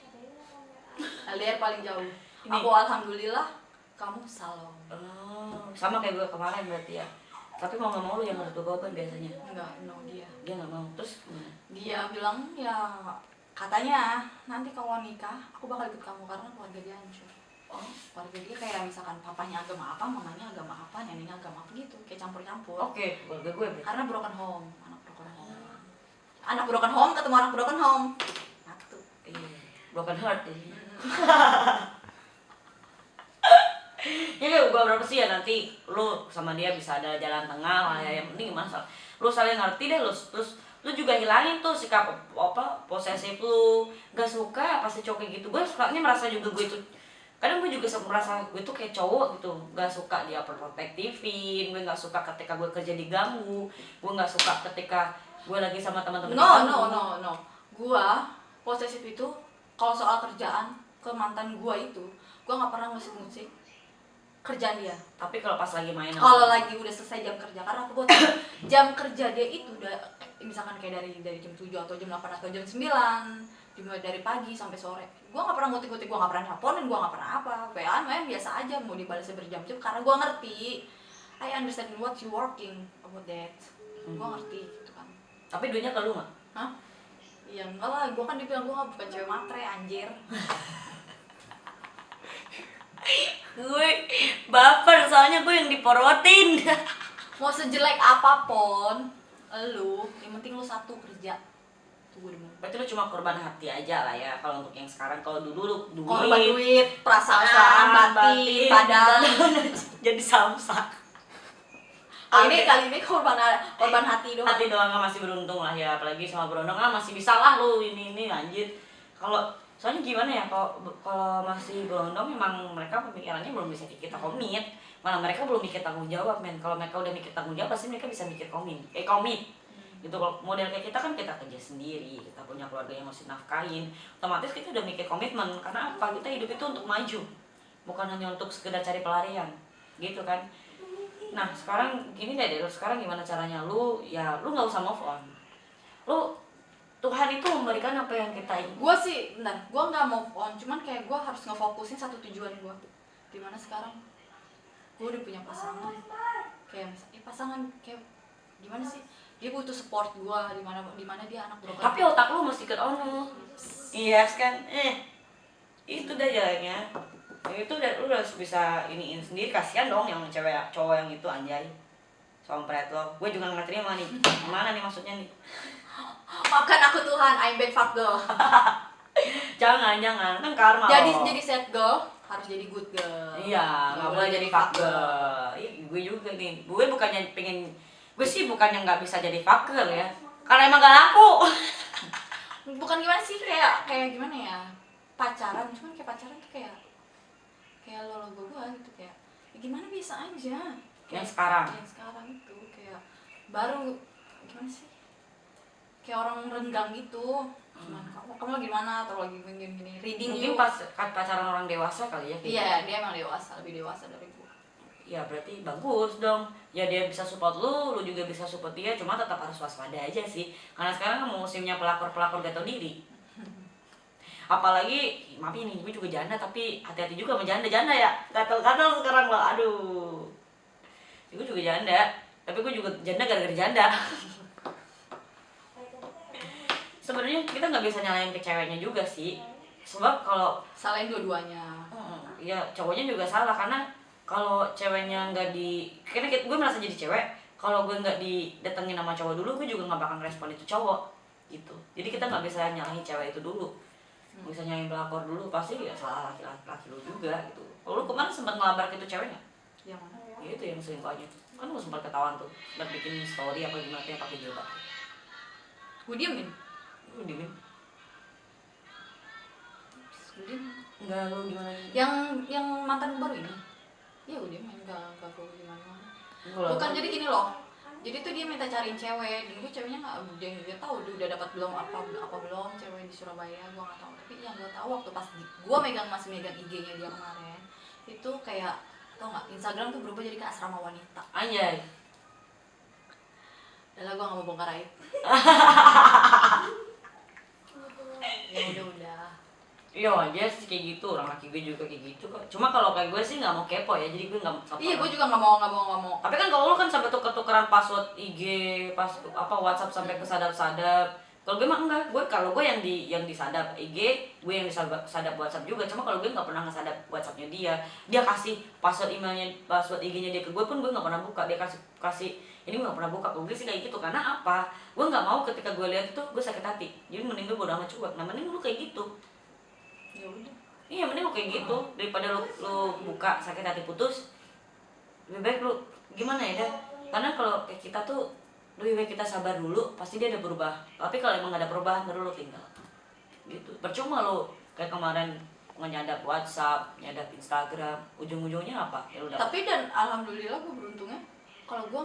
Speaker 2: LDR paling jauh.
Speaker 1: Ini.
Speaker 2: Aku alhamdulillah, kamu salon.
Speaker 1: Oh, sama kayak gue kemarin berarti ya. Tapi mau nggak mau lu yang harus berkorban biasanya.
Speaker 2: Enggak, no dia.
Speaker 1: Dia nggak mau. Terus gimana?
Speaker 2: Dia bilang ya katanya nanti kalau nikah aku bakal ikut kamu karena keluarga dia hancur. Oh, keluarga dia kayak misalkan papanya agama apa, mamanya agama apa, neneknya agama apa gitu, kayak campur-campur.
Speaker 1: Oke, keluarga gue berarti.
Speaker 2: Karena broken home, anak broken home. Anak broken home ketemu anak broken home. Satu.
Speaker 1: Iya, broken heart ya. Ya gue berapa sih ya nanti lu sama dia bisa ada jalan tengah lah ya. Yang penting gimana, lu saling ngerti deh, lu terus lu juga hilangin tuh sikap apa posesif lu. Gak suka pasti cowok kayak gitu. Gue sukanya merasa juga gue itu, kadang gue juga merasa gue tuh kayak cowok gitu, gak suka dia protektifin, gue gak suka ketika gue kerja diganggu, gue gak suka ketika gue lagi sama teman-teman
Speaker 2: No. Gua posesif itu kalau soal kerjaan ke mantan gua itu, gua nggak pernah musik kerjaan dia.
Speaker 1: Tapi kalau pas lagi main
Speaker 2: Kalau lagi udah selesai jam kerja, karena aku buat jam kerja dia itu udah misalkan kayak dari jam 7 atau jam 8 atau jam 9, dimulai dari pagi sampai sore, gue nggak pernah ngutik-ngutik, gue nggak pernah teleponin, gue nggak pernah apa, WA main biasa aja, mau dibalasnya berjam-jam karena gue ngerti, I understand what you working about that, gue ngerti gitu kan.
Speaker 1: Tapi duitnya ke lu nggak?
Speaker 2: Hah? Iya enggak lah, gue kan dibilang gue bukan cewek matre anjir.
Speaker 1: Gue baper soalnya gue yang diporotin.
Speaker 2: Mau sejelek apapun lu, yang penting lu satu kerja. Tunggu dulu.
Speaker 1: Berarti lu cuma korban hati aja lah ya kalau untuk yang sekarang. Kalau dulu lu duit,
Speaker 2: Korban duit, perasaan, batin, badan.
Speaker 1: Jadi samsak.
Speaker 2: Kali ini korban hati doang.
Speaker 1: Hati doang kan masih beruntung lah ya, apalagi sama berondong masih bisa lah lu ini anjir. Kalau soalnya gimana ya, kalau masih berondong memang mereka pemikirannya belum bisa kita komit, malah mereka belum mikir tanggung jawab men. Kalau mereka udah mikir tanggung jawab pasti mereka bisa mikir komit gitu. Kalau model kayak kita kan kita kerja sendiri, kita punya keluarga yang mesti nafkahin, otomatis kita udah mikir komitmen. Karena apa, kita hidup itu untuk maju, bukan hanya untuk sekedar cari pelarian gitu kan. Nah sekarang gini deh, sekarang gimana caranya lu nggak usah move on. Lu Tuhan itu memberikan apa yang kita ingin.
Speaker 2: Gue sih, bentar, gue nggak move on, cuman kayak gue harus ngefokusin satu tujuan gue. Dimana sekarang gue udah punya pasangan, kayak misalnya pasangan kayak gimana sih, dia butuh support gue, dimana dia anak broken.
Speaker 1: Tapi otak lu mesti ke ono. Iya kan, itu dah jalannya. Itu udah lu harus bisa iniin sendiri. Kasihan dong yang cewek cowok yang itu anjay sompret lo. Gue juga nggak terima nih. Gimana nih maksudnya nih?
Speaker 2: Maafkan aku Tuhan, I'm bad fuck girl.
Speaker 1: jangan kan karma.
Speaker 2: Jadi sad girl harus jadi good girl.
Speaker 1: Iya, nggak boleh jadi fuck girl. Gue juga nih. Gue bukannya pengen, gue sih bukannya nggak bisa jadi fuck girl ya. Karena emang gak laku.
Speaker 2: Bukan gimana sih, kayak gimana ya, pacaran, cuman kayak pacaran tuh kayak lo gue gitu, kayak ya gimana biasa aja.
Speaker 1: Yang sekarang
Speaker 2: itu kayak baru gimana sih, kayak orang renggang gitu. Cuman kamu lagi mana, atau lagi gini reading
Speaker 1: mungkin
Speaker 2: you.
Speaker 1: pas pacaran orang dewasa kali ya.
Speaker 2: Iya, dia emang dewasa, lebih dewasa dari gue.
Speaker 1: Ya berarti bagus dong. Ya dia bisa support lu juga bisa support dia. Cuma tetap harus waspada aja sih. Karena sekarang kan musimnya pelakor-pelakor gak tau diri. Apalagi, maaf ini, gue juga janda tapi hati-hati juga sama janda ya. Gatel-gatel sekarang loh, aduh. Gue juga janda, tapi gue juga janda gara-gara janda. Sebenarnya kita nggak bisa nyalain ke ceweknya juga sih. Sebab kalau
Speaker 2: Salahin dua-duanya.
Speaker 1: ya cowoknya juga salah, karena kalau ceweknya nggak karena gue merasa jadi cewek, kalau gue nggak didatengin sama cowok dulu, gue juga nggak bakal respon itu cowok gitu. Jadi kita nggak bisa nyalahin cewek itu dulu, nggak bisa nyalahin pelakor dulu, pasti ya salah laki-laki lu juga gitu. Kalau lu kemarin sempat ngelabrak itu ceweknya?
Speaker 2: Yang mana?
Speaker 1: Ya itu yang selingkuhannya kan lu sempat ketahuan tuh, sempat bikin story apa gimana yang pakai jilbab.
Speaker 2: Gue diemin.
Speaker 1: Lu diemin?
Speaker 2: Gue diemin.
Speaker 1: Enggak, lu gimana?
Speaker 2: Yang mantan baru ini? Iya gue diemin, enggak gue gimana. Bukan, jadi gini loh. Jadi tuh dia minta cariin cewek, dan gue ceweknya nggak tahu dia udah dapat belum apa belum cewek di Surabaya, gue nggak tahu. Tapi yang gue tahu waktu pas gue masih megang IG-nya dia kemarin, itu kayak tau nggak, Instagram tuh berubah jadi ke asrama wanita.
Speaker 1: Anjay.
Speaker 2: Udah lah, gue nggak mau bongkar aib. Ya udah.
Speaker 1: Iya wajar sih kayak gitu, orang laki gue juga kayak gitu kok. Cuma kalau kayak gue sih nggak mau kepo ya, jadi gue nggak.
Speaker 2: Iya, gue juga nggak mau.
Speaker 1: Tapi kan kalau lu kan sampai tuker-tukeran password IG, WhatsApp sampai ke sadap-sadap. Kalau gue mah enggak, kalau gue yang disadap IG, gue yang disadap WhatsApp juga. Cuma kalau gue nggak pernah ngesadap WhatsAppnya dia kasih password emailnya, password IG-nya dia ke gue pun gue nggak pernah buka. Dia kasih ini gue nggak pernah buka. Gue sih kayak gitu, karena apa? Gue nggak mau ketika gue lihat itu gue sakit hati. Jadi mending gue bodo amat cuek. Nah mending lu kayak gitu.
Speaker 2: Ya udah.
Speaker 1: Iya mending lu kayak gitu daripada lu buka sakit hati putus. Lebih baik lu gimana ya deh, karena kalau kayak kita tuh lebih baik kita sabar dulu, pasti dia ada berubah. Tapi kalau emang gak ada perubahan baru lu tinggal gitu. Percuma lu kayak kemarin nyadap WhatsApp, nyadap Instagram, ujung-ujungnya apa ya udah.
Speaker 2: Tapi dan alhamdulillah gue beruntungnya, kalau gue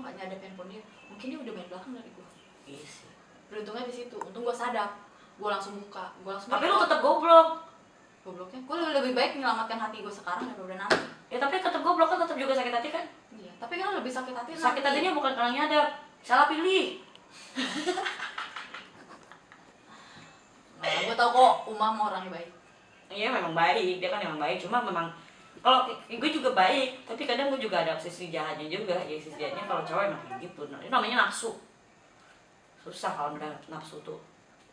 Speaker 2: nggak nyadap handphone dia, mungkin dia udah main belakang dari gue.
Speaker 1: Iya sih.
Speaker 2: Beruntungnya di situ. Untung gue sadap, gue langsung buka,
Speaker 1: Tapi lu tetap goblok.
Speaker 2: Gobloknya, gue lebih baik menyelamatkan hati gue sekarang daripada nanti.
Speaker 1: Ya tapi tetap goblok kan, tetap juga sakit hati kan.
Speaker 2: Iya, tapi kan lebih sakit hati.
Speaker 1: Sakit hatinya bukan karena nyadap, salah pilih.
Speaker 2: Nah, gue tau kok Umam orangnya baik.
Speaker 1: Iya memang baik, dia kan memang baik, cuma memang kalau gue juga baik, tapi kadang gue juga ada sisi jahatnya juga. Ya sisi jahatnya kalau cowok emang kayak gitu. Nah, itu namanya nafsu. Susah kalau udah nafsu tuh.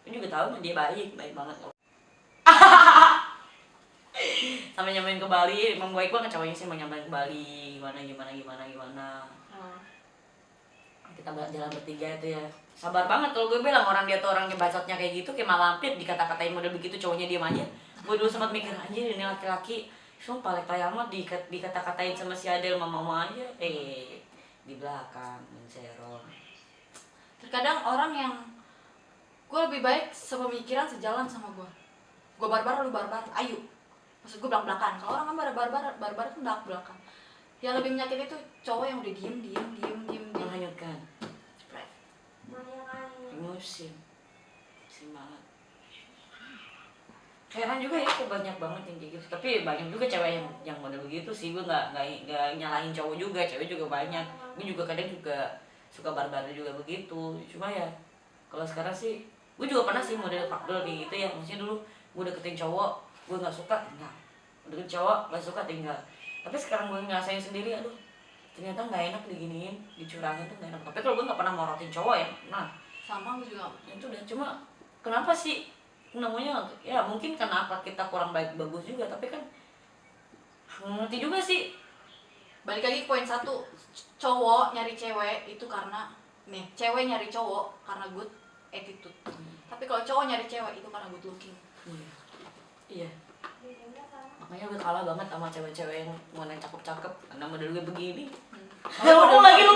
Speaker 1: Gue juga tahu dia baik banget. Sampai nyampein ke Bali, emang baik banget cowoknya sih mau nyampein ke Bali, gimana. Kita jalan bertiga itu ya. Sabar banget kalau gue bilang orang dia tuh orangnya bacotnya kayak gitu, kayak malampir dikata-katain model begitu, cowoknya diam aja. Gue dulu sempat mikir anjir ini laki-laki sumpah lek amat dikata-katain sama si Adel mama aja. Di belakang mencerong.
Speaker 2: Terkadang orang yang gue lebih baik sepemikiran sejalan sama gue. Gue barbar, lu barbar, ayo. Maksud gue belak-belakan. Kalau orang kan barbar tuh belak-belakan. Yang lebih menyakiti itu cowok yang udah diem.
Speaker 1: Menghanyutkan. Emosi banget. Heran juga ya kok banyak banget yang kayak gitu. Tapi banyak juga cewek yang model begitu sih. Gue nggak nyalahin cowok juga, cewek juga banyak. Gue juga kadang juga suka barbar juga begitu. Cuma ya kalau sekarang sih gue juga pernah sih model fuckgirl kayak gitu ya. Maksudnya dulu gue deketin cowok, gue nggak suka tinggal. Deketin cowok nggak suka tinggal. Tapi sekarang gue ngerasain sendiri, aduh ternyata nggak enak diginiin, dicurangin tuh nggak enak. Tapi kalau gue nggak pernah morotin cowok ya, nah
Speaker 2: sama gue juga.
Speaker 1: itu udah. Cuma kenapa sih namanya ya mungkin kenapa kita kurang bagus juga, tapi kan ngerti juga sih.
Speaker 2: Balik lagi ke poin 1, cowok nyari cewek itu karena cewek nyari cowok karena good attitude. Tapi kalau cowok nyari cewek itu karena good looking.
Speaker 1: Iya. Makanya gue kalah banget sama cewek-cewek yang mau yang cakep-cakep karena model gue begini. Ngomong lagi lu.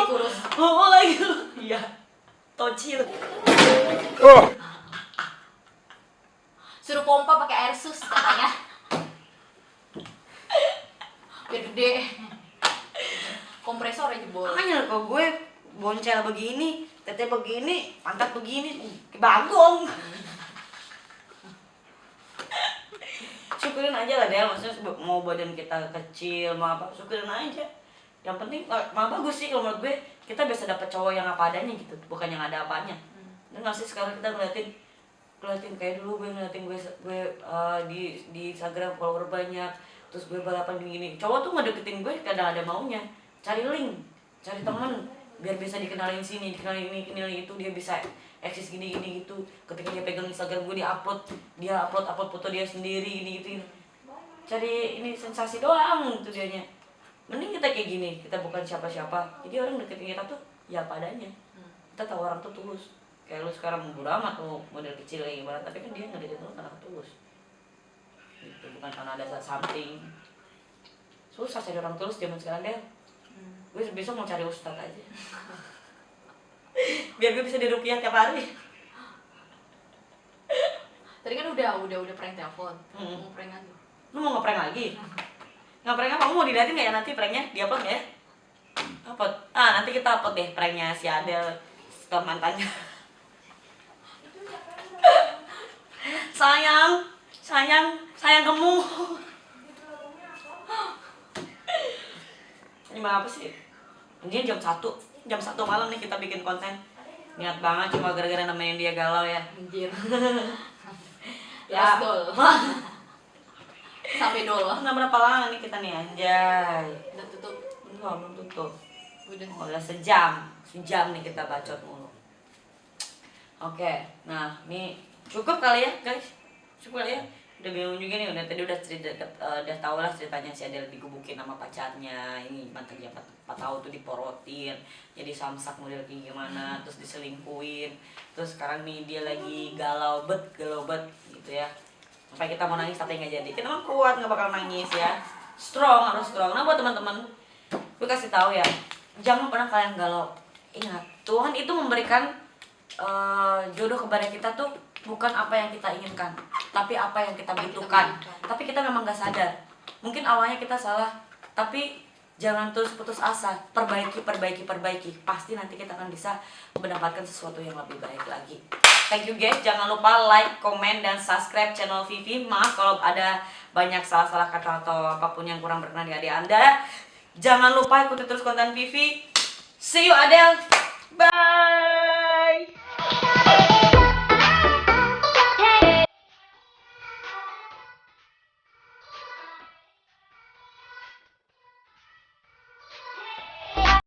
Speaker 1: Ngomong lagi lu. Iya. Tocil.
Speaker 2: Suruh pompa pakai air sus katanya. Biar gede. Kompresor aja jebol.
Speaker 1: Makanya kalau gue boncel begini, tete begini, pantat begini, bagong. Syukurin aja lah deh, maksudnya mau badan kita kecil, mau apa, syukurin aja. Yang penting, malah bagus sih kalau menurut gue, kita bisa dapet cowok yang apa adanya gitu, bukan yang ada apanya. Dan nggak sih sekarang kita ngeliatin kayak dulu gue ngeliatin gue di Instagram follower banyak, terus gue balapan gini. Cowok tuh ngedeketin gue kadang ada maunya, cari link, cari teman, biar bisa dikenalin sini, dikenalin ini, kenalin itu, dia bisa eksis gini gitu. Ketika dia pegang Instagram gue, dia upload foto dia sendiri gini gitu. Cari ini sensasi doang itu dianya. Mending kita kayak gini, kita bukan siapa-siapa. Jadi orang deketin kita tuh ya padanya. Kita tahu orang tuh tulus. Kayak lu sekarang bodo amat tuh model kecil kayak gimana, tapi kan dia ngedeketin lu karena tulus. Gitu, bukan karena ada something. Susah cari orang tulus zaman sekarang deh. Gue besok mau cari ustad aja. Biar gue bisa dirupiah tiap hari.
Speaker 2: Tadi kan udah prank telepon. Mau prank lagi.
Speaker 1: Lu mau ngeprank lagi? Ngeprank apa? Kamu mau diliatin gak ya nanti pranknya? Di-upload gak ya? Upload? Nanti kita upload deh pranknya si Adel ke mantannya. Sayang kamu. Ini apa sih? Ini jam 1 malam nih kita bikin konten. Niat banget cuma gara-gara nemenin dia galau ya.
Speaker 2: Anjir.
Speaker 1: Ya.
Speaker 2: Dol. Sampai dol.
Speaker 1: Nggak berapa lama nih kita nih anjay.
Speaker 2: Udah tutup.
Speaker 1: Belum tutup.
Speaker 2: Udah.
Speaker 1: Sejam nih kita bacot mulu. Oke, nah ini cukup kali ya guys. Cukup kali ya. Udah bingung juga nih, tadi udah tahu lah ceritanya si Adel digubukin sama pacarnya. Ini mantannya 4 tahun tuh diporotin, jadi samsak model kayak gimana, terus diselingkuhin. Terus sekarang nih dia lagi galau bet gitu ya. Sampai kita mau nangis tapi nggak jadi. Kita mah kuat, nggak bakal nangis ya. Harus strong. Nah buat teman-teman, gue kasih tahu ya, jangan pernah kalian galau. Ingat, Tuhan itu memberikan jodoh kepada kita tuh bukan apa yang kita inginkan, tapi apa yang kita butuhkan. Tapi kita memang gak sadar. Mungkin awalnya kita salah, tapi jangan terus putus asa. Perbaiki. Pasti nanti kita akan bisa mendapatkan sesuatu yang lebih baik lagi. Thank you guys. Jangan lupa like, comment, dan subscribe channel Vivi. Maaf kalau ada banyak salah-salah kata atau apapun yang kurang berkenan di hati Anda. Jangan lupa ikuti terus konten Vivi. See you Adel.